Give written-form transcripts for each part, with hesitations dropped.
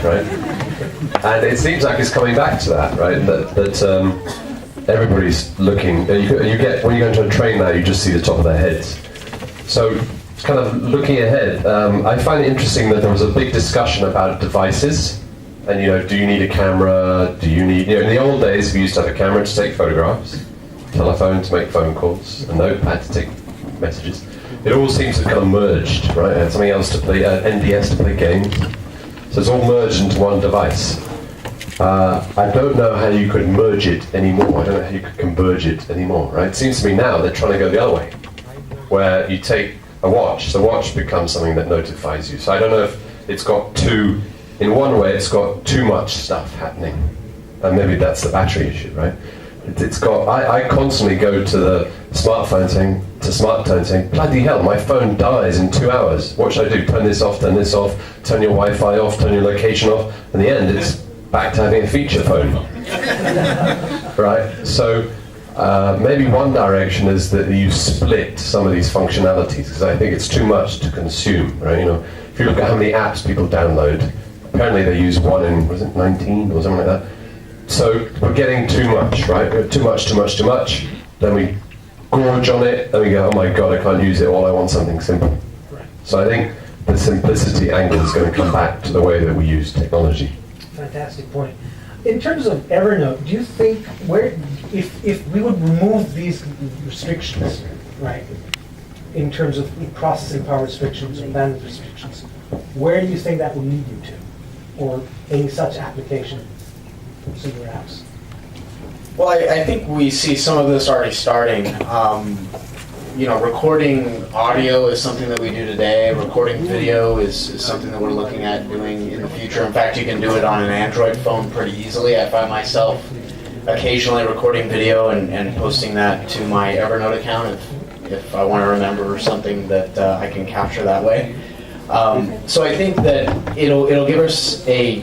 right? And it seems like it's coming back to that, right? That everybody's looking. You get when you go into a train now, you just see the top of their heads. So, kind of looking ahead, I find it interesting that there was a big discussion about devices. And do you need a camera? Do you need? In the old days, we used to have a camera to take photographs, telephone to make phone calls, a notepad to take messages. It all seems to have kind of merged, right? And something else to play, NDS to play games. So it's all merged into one device. I don't know how you could merge it anymore. I don't know how you could converge it anymore, right? It seems to me now they're trying to go the other way, where you take a watch. The watch becomes something that notifies you. So I don't know if it's got two. In one way, it's got too much stuff happening, and maybe that's the battery issue, right? It's got. I constantly go to the smartphone saying, bloody hell, my phone dies in 2 hours. What should I do? Turn this off, turn your Wi-Fi off, turn your location off. In the end, it's back to having a feature phone, right? So maybe one direction is that you split some of these functionalities, because I think it's too much to consume, right? If you look at how many apps people download. Apparently they use one in, was it 19 or something like that? So we're getting too much, right? Too much. Then we gorge on it, and we go, oh my God, I can't use it all, I want something simple. So I think the simplicity angle is going to come back to the way that we use technology. Fantastic point. In terms of Evernote, do you think if we would remove these restrictions, right, in terms of processing power restrictions or bandwidth restrictions, where do you think that would lead you to? Or any such application from similar apps? Well, I think we see some of this already starting. Recording audio is something that we do today. Recording video is something that we're looking at doing in the future. In fact, you can do it on an Android phone pretty easily. I find myself occasionally recording video and posting that to my Evernote account if I want to remember something that I can capture that way. So I think that it'll give us a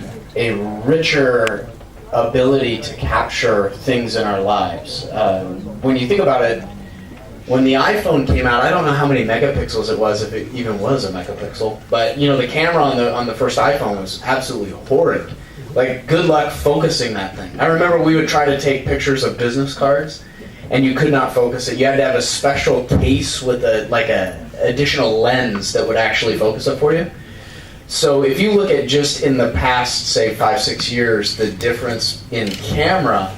richer ability to capture things in our lives. When you think about it, when the iPhone came out, I don't know how many megapixels it was, if it even was a megapixel, but the camera on the first iPhone was absolutely horrid. Like, good luck focusing that thing. I remember we would try to take pictures of business cards, and you could not focus it. You had to have a special case with a additional lens that would actually focus it for you. So if you look at just in the past, say 5-6 years, the difference in camera,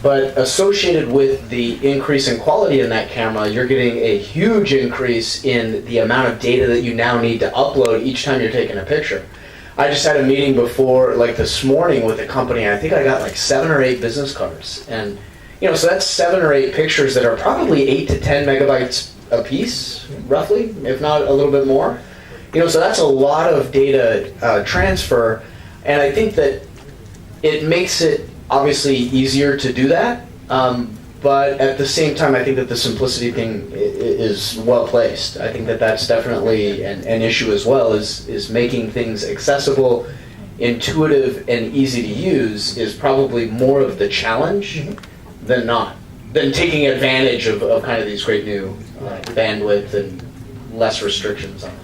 but associated with the increase in quality in that camera, you're getting a huge increase in the amount of data that you now need to upload each time you're taking a picture. I just had a meeting before, like this morning, with a company. I think I got like 7 or 8 business cards, and so that's 7 or 8 pictures that are probably 8 to 10 megabytes a piece, roughly, if not a little bit more. So that's a lot of data transfer, and I think that it makes it obviously easier to do that, but at the same time, I think that the simplicity thing is well placed. I think that that's definitely an issue as well, is making things accessible, intuitive, and easy to use is probably more of the challenge than taking advantage of kind of these great new bandwidth and less restrictions on it.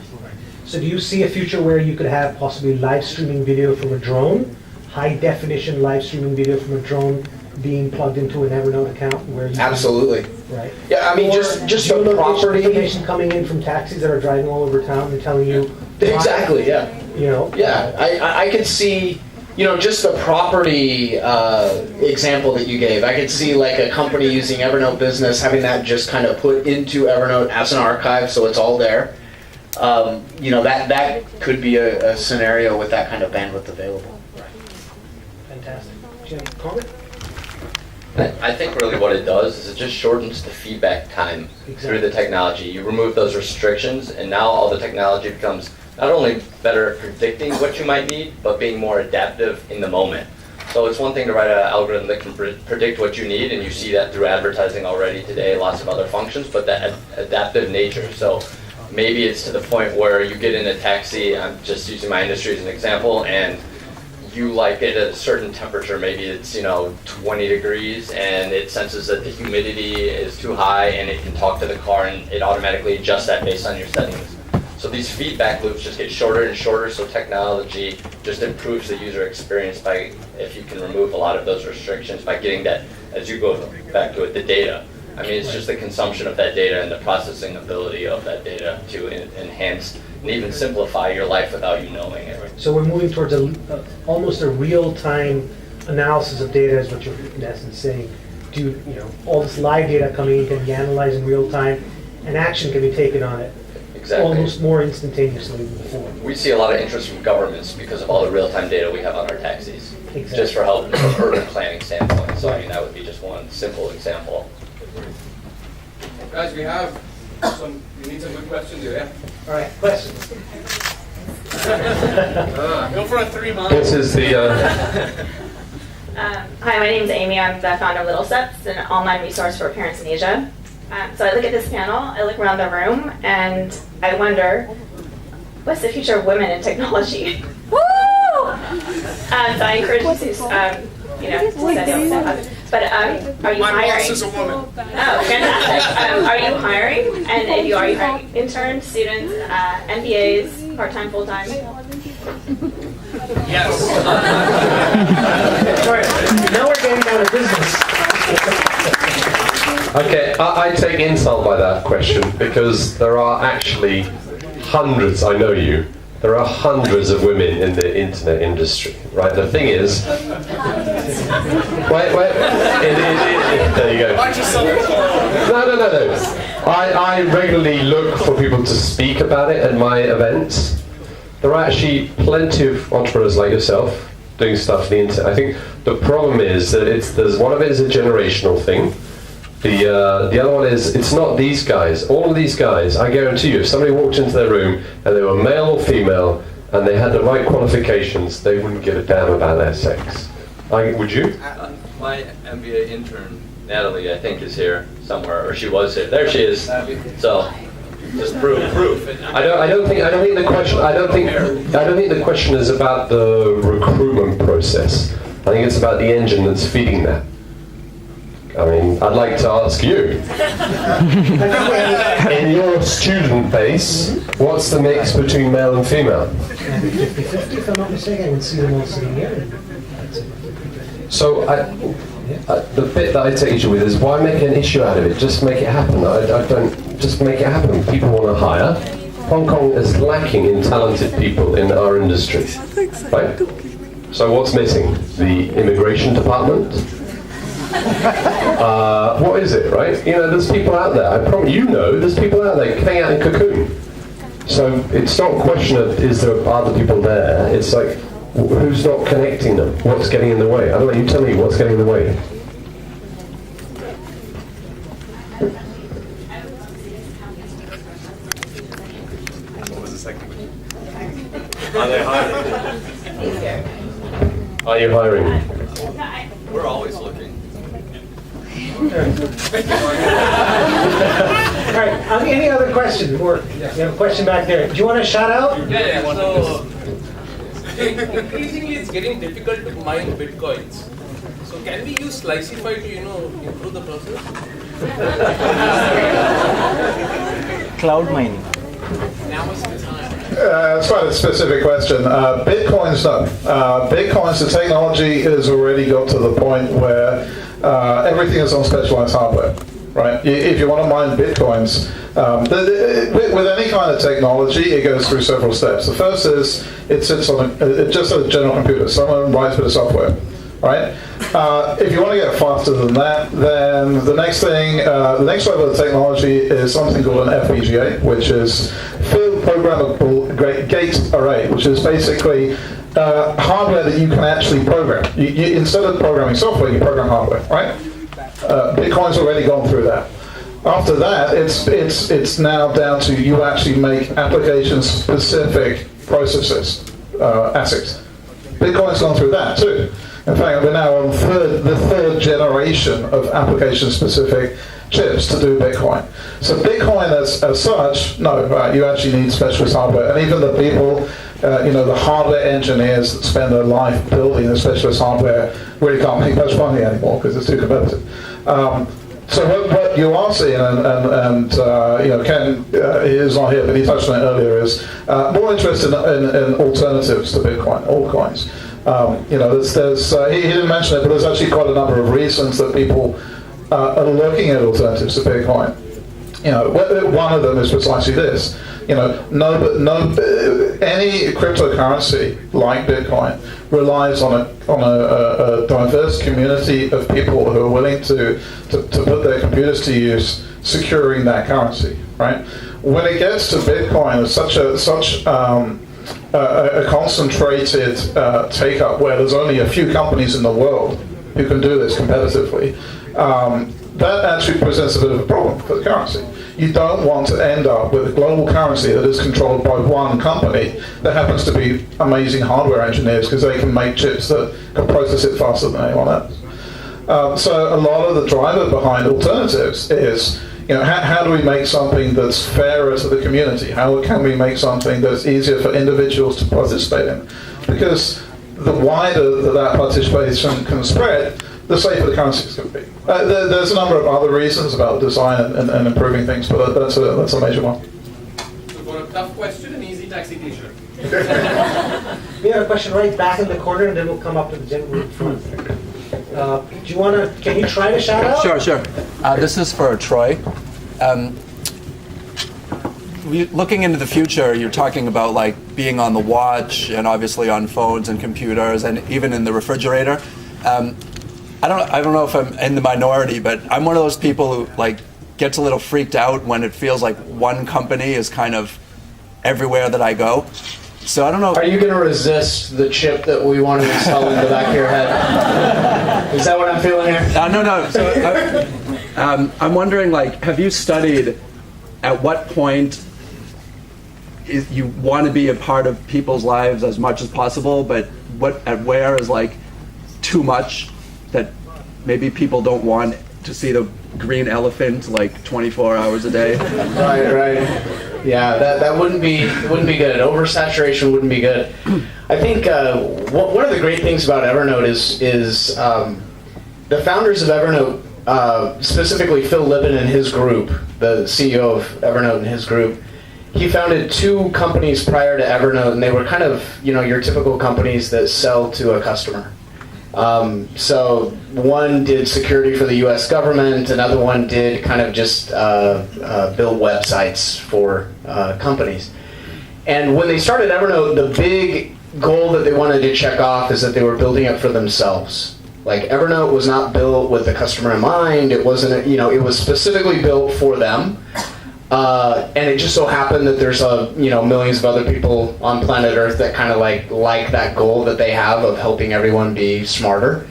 So do you see a future where you could have possibly live streaming video from a drone, high definition live streaming video from a drone being plugged into an Evernote account where you Absolutely. Right. Yeah, I mean, just the property information coming in from taxis that are driving all over town and telling you exactly, yeah. Yeah, I could see, just the property example that you gave. I could see like a company using Evernote Business, having that just kind of put into Evernote as an archive, so it's all there. That could be a scenario with that kind of bandwidth available. Right. Fantastic. Do you have a comment? I think really what it does is it just shortens the feedback time through the technology. You remove those restrictions, and now all the technology becomes not only better at predicting what you might need, but being more adaptive in the moment. So it's one thing to write an algorithm that can predict what you need, and you see that through advertising already today, lots of other functions, but that adaptive nature. So maybe it's to the point where you get in a taxi, I'm just using my industry as an example, and you like it at a certain temperature, maybe it's 20 degrees, and it senses that the humidity is too high, and it can talk to the car, and it automatically adjusts that based on your settings. So these feedback loops just get shorter and shorter, so technology just improves the user experience by, if you can remove a lot of those restrictions by getting that, as you go back to it, the data. I mean, it's just the consumption of that data and the processing ability of that data to enhance and even simplify your life without you knowing it. So we're moving towards almost a real-time analysis of data, is what you're in essence saying. All this live data coming in can be analyzed in real time, and action can be taken on it. Exactly. Almost more instantaneously than before. We see a lot of interest from governments because of all the real-time data we have on our taxis. Exactly. Just for help from an urban planning standpoint. So I mean, that would be just one simple example. Guys, we need some good questions here, yeah? All right, questions? Go for a 3 month. This is the. Hi, my name is Amy. I'm the founder of Little Steps, an online resource for parents in Asia. So I look at this panel, I look around the room, and I wonder, what's the future of women in technology? Woo! So I encourage you to, set up. But are you My hiring? boss is a woman. Oh, fantastic. Are you hiring? And if you are hiring interns, students, MBAs, part-time, full-time? Yes. Sorry, now we're getting down to business. Okay, I take insult by that question because there are actually hundreds, I know you, there are hundreds of women in the internet industry, right? The thing is, wait, there you go. No. I regularly look for people to speak about it at my events. There are actually plenty of entrepreneurs like yourself doing stuff on the internet. I think the problem is that there's one of it is a generational thing. The other one is, it's not these guys. All of these guys, I guarantee you, if somebody walked into their room and they were male or female and they had the right qualifications, they wouldn't give a damn about their sex. Would you? My MBA intern, Natalie, I think is here somewhere, or she was here. There she is. So, just proof. I don't think the question is about the recruitment process. I think it's about the engine that's feeding that. I mean, I'd like to ask you, in your student base, what's the mix between male and female? 50-50, if I'm not mistaken. I would see them all sitting here. So, the bit that I take issue with is, why make an issue out of it? Just make it happen. Just make it happen. People want to hire. Hong Kong is lacking in talented people in our industry, right? So what's missing? The immigration department? What is it, right? There's people out there. I promise there's people out there hanging out in Cocoon. So it's not a question of is there other people there. It's like, who's not connecting them? What's getting in the way? I don't know. You tell me what's getting in the way. What was the second question? Are they hiring? Are you hiring? We're always looking. All right, any other questions? Or you have a question back there. Do you want to shout out? Yeah. So increasingly, it's getting difficult to mine bitcoins. So can we use Slicify to improve the process? Cloud mining. Now is the time. It's quite a specific question. Bitcoins, no. Bitcoins, the technology has already got to the point where everything is on specialized hardware, right? If you want to mine Bitcoins, with any kind of technology, it goes through several steps. The first is it sits on just a general computer. Someone writes a bit of software, right? If you want to get faster than that, then the next level of technology is something called an FPGA, which is field programmable gate array, which is basically hardware that you can actually program. You instead of programming software, you program hardware, right? Bitcoin's already gone through that. After that, it's now down to you actually make application-specific processors, ASICs. Bitcoin's gone through that too. In fact, we're now on the third generation of application-specific chips to do Bitcoin. So Bitcoin as such, no, you actually need specialist hardware. And even the people, the hardware engineers that spend their life building the specialist hardware really can't make much money anymore because it's too competitive. So what you are seeing, and Ken is not here, but he touched on it earlier, is more interest in alternatives to Bitcoin, altcoins. He didn't mention it, but there's actually quite a number of reasons that people are looking at alternatives to Bitcoin. One of them is precisely this. Any cryptocurrency like Bitcoin relies on a diverse community of people who are willing to put their computers to use securing that currency, right? When it gets to Bitcoin, it's such a concentrated take-up where there's only a few companies in the world who can do this competitively. That actually presents a bit of a problem for the currency. You don't want to end up with a global currency that is controlled by one company that happens to be amazing hardware engineers because they can make chips that can process it faster than anyone else. So a lot of the driver behind alternatives is, how do we make something that's fairer to the community? How can we make something that's easier for individuals to participate in? Because the wider that participation can spread, the safer the currency is going to be. There's a number of other reasons about design and improving things, but that's a major one. So for a tough question, an easy taxi t-shirt. We have a question right back in the corner, and then we'll come up to the gentleman in front. Can you try to shout out? Sure. This is for Troy. Looking into the future, you're talking about like being on the watch and obviously on phones and computers and even in the refrigerator. I don't know if I'm in the minority, but I'm one of those people who like gets a little freaked out when it feels like one company is kind of everywhere that I go. So I don't know. Are you going to resist the chip that we want to install in the back of your head? Is that what I'm feeling here? No. So I'm wondering, like, have you studied at what point you want to be a part of people's lives as much as possible, but where is like too much that maybe people don't want to see the green elephant like 24 hours a day? Right. Yeah, that wouldn't be good. Oversaturation wouldn't be good. I think one of the great things about Evernote is the founders of Evernote, specifically Phil Libin and his group, the CEO of Evernote and his group. He founded two companies prior to Evernote, and they were kind of your typical companies that sell to a customer. So one did security for the U.S. government, another one did kind of just build websites for companies. And when they started Evernote, the big goal that they wanted to check off is that they were building it for themselves. Like Evernote was not built with the customer in mind. It wasn't, it was specifically built for them. And it just so happened that there's millions of other people on planet Earth that kind of like that goal that they have of helping everyone be smarter.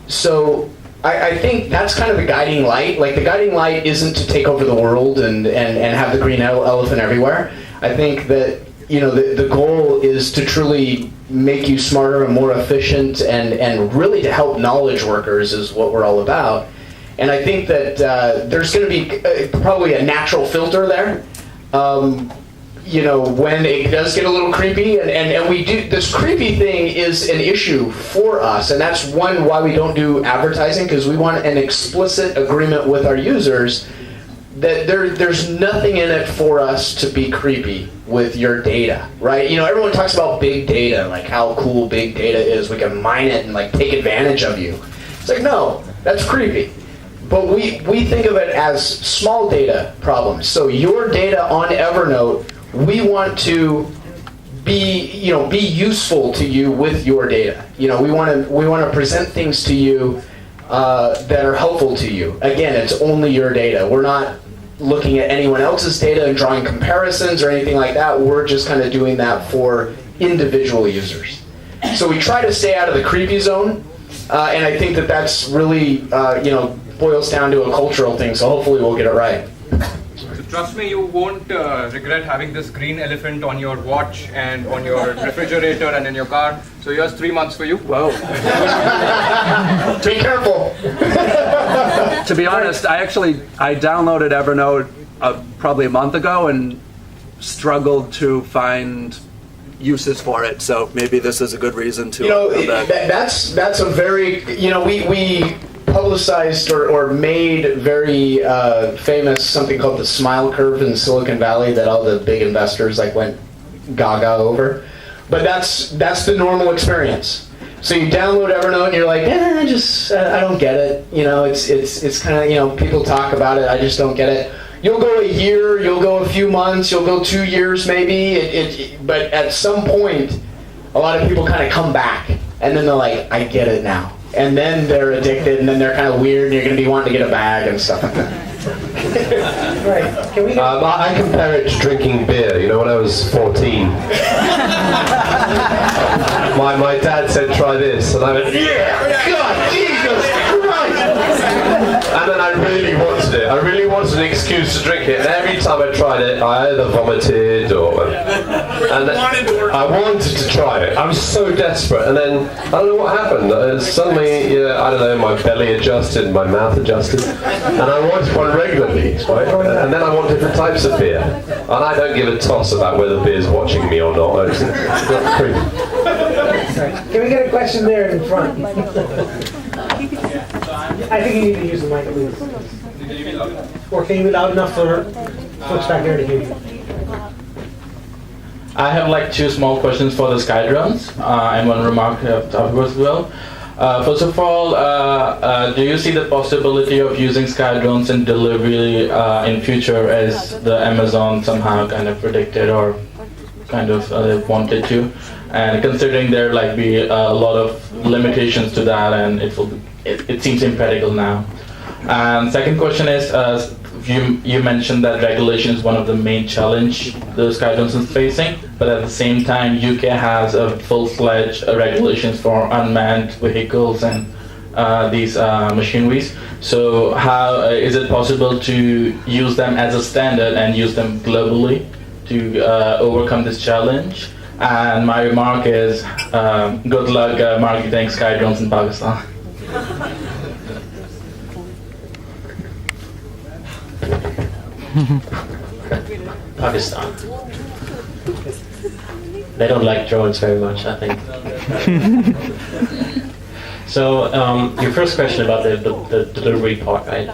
So I think that's kind of the guiding light. Like the guiding light isn't to take over the world and have the green elephant everywhere. I think that the goal is to truly make you smarter and more efficient and really to help knowledge workers is what we're all about. And I think that there's going to be probably a natural filter there, when it does get a little creepy. And we do, this creepy thing is an issue for us. And that's why we don't do advertising, because we want an explicit agreement with our users that there's nothing in it for us to be creepy with your data, right? Everyone talks about big data, like how cool big data is. We can mine it and take advantage of you. It's like, no, that's creepy. But we think of it as small data problems. So your data on Evernote, we want to be useful to you with your data. We want to present things to you that are helpful to you. Again, it's only your data. We're not looking at anyone else's data and drawing comparisons or anything like that. We're just kind of doing that for individual users. So we try to stay out of the creepy zone, and I think that's really boils down to a cultural thing, so hopefully we'll get it right. So trust me, you won't regret having this green elephant on your watch and on your refrigerator and in your car. So here's 3 months for you. Whoa. Be careful. To be honest, I downloaded Evernote probably a month ago and struggled to find uses for it. So maybe this is a good reason to. That's a very we publicized or made very famous something called the smile curve in Silicon Valley that all the big investors like went gaga over. But that's the normal experience. So you download Evernote and you're like, I don't get it. You know, it's kind of, you know, people talk about it, I just don't get it. You'll go a year, you'll go a few months, you'll go 2 years maybe, but at some point, a lot of people kind of come back, and then they're like, I get it now. And then they're addicted, and then they're kind of weird, and you're going to be wanting to get a bag and stuff like that. Right. Can we I compare it to drinking beer. You know, when I was 14, my dad said, try this, and I went, yeah, God, Jesus Christ! And then I really wanted it. I really wanted an excuse to drink it, and every time I tried it, I either vomited or... And I wanted to try it. I was so desperate, and then, I don't know what happened. Suddenly, I don't know, my belly adjusted, my mouth adjusted, and I wanted one regularly, right? And then I want different types of beer. And I don't give a toss about whether beer's watching me or not. It's not true. Can we get a question there in front? I think you need to use the mic, please. Or can you be loud enough for folks back there to hear you? I have like 2 small questions for the sky drones and one remark afterwards as well. First of all, do you see the possibility of using sky drones in delivery in future as the Amazon somehow kind of predicted or kind of wanted to? And considering there like be a lot of limitations to that, and it seems impractical now. And second question is, you mentioned that regulation is one of the main challenge the sky drones is facing, but at the same time, UK has a full-fledged regulations for unmanned vehicles and these machineries. So how is it possible to use them as a standard and use them globally to overcome this challenge? And my remark is, good luck marketing sky drones in Pakistan. Pakistan. They don't like drones very much, I think. So your first question about the delivery part, right?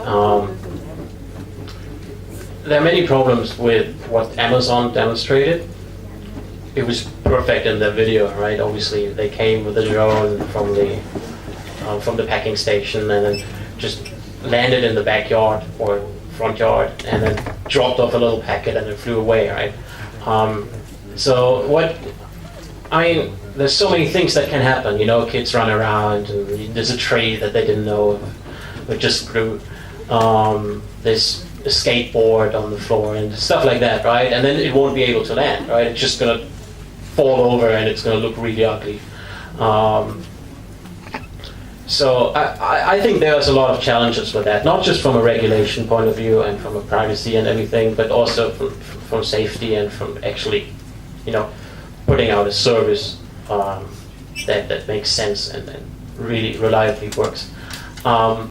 There are many problems with what Amazon demonstrated. It was perfect in the video, right? Obviously, they came with the drone from the packing station and then just landed in the backyard or front yard and then dropped off a little packet and then flew away, right? There's so many things that can happen, you know, kids run around and there's a tree that they didn't know it just grew. There's a skateboard on the floor and stuff like that, right? And then it won't be able to land, right? It's just gonna fall over and it's gonna look really ugly. So I think there's a lot of challenges with that, not just from a regulation point of view and from a privacy and everything, but also from safety and from actually, you know, putting out a service that makes sense and really reliably works.